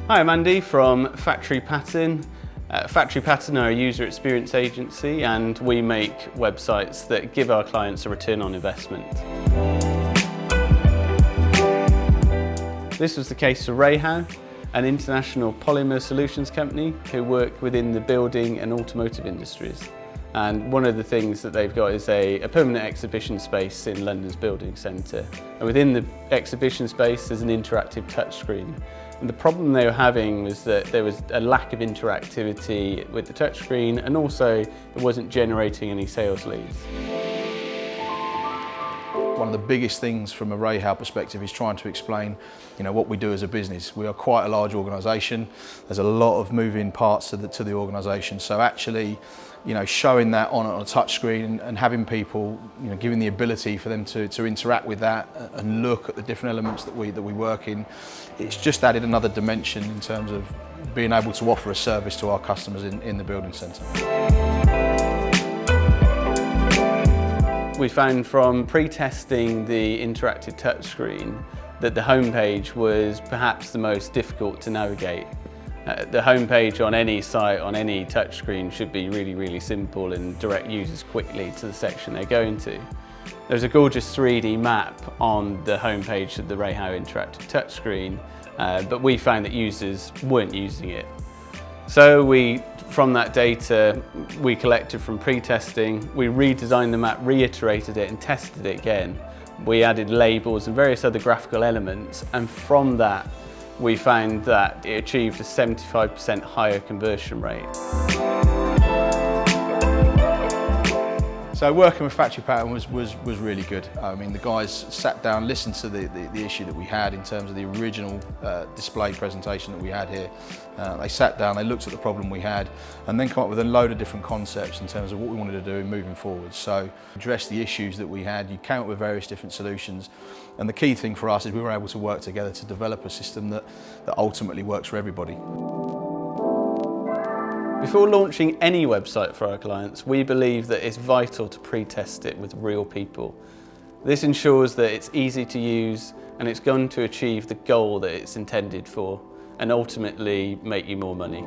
Hi, I'm Andy from Factory Pattern. Factory Pattern are a user experience agency and we make websites that give our clients a return on investment. This was the case for REHAU, an international polymer solutions company who work within the building and automotive industries. And one of the things that they've got is a permanent exhibition space in London's building centre. And within the exhibition space there's an interactive touchscreen. And the problem they were having was that there was a lack of interactivity with the touchscreen, and also it wasn't generating any sales leads. One of the biggest things from a REHAU perspective is trying to explain, what we do as a business. We are quite a large organisation. There's a lot of moving parts to the organisation. So actually, showing that on a touch screen and having people, giving the ability for them to interact with that and look at the different elements that we work in, it's just added another dimension in terms of being able to offer a service to our customers in the building centre. We found from pre-testing the interactive touchscreen that the homepage was perhaps the most difficult to navigate. The homepage on any site, on any touchscreen, should be really simple and direct users quickly to the section they're going to. There's a gorgeous 3D map on the homepage of the REHAU interactive touchscreen, but we found that users weren't using it. So from that data we collected from pre-testing, we redesigned the map, reiterated it and tested it again. We added labels and various other graphical elements, and from that we found that it achieved a 75% higher conversion rate. So working with Factory Pattern was really good. I mean, the guys sat down, listened to the issue that we had in terms of the original display presentation that we had here. They sat down, they looked at the problem we had, and then come up with a load of different concepts in terms of what we wanted to do in moving forward. So address the issues that we had, you came up with various different solutions, and the key thing for us is we were able to work together to develop a system that ultimately works for everybody. Before launching any website for our clients, we believe that it's vital to pre-test it with real people. This ensures that it's easy to use and it's going to achieve the goal that it's intended for, and ultimately make you more money.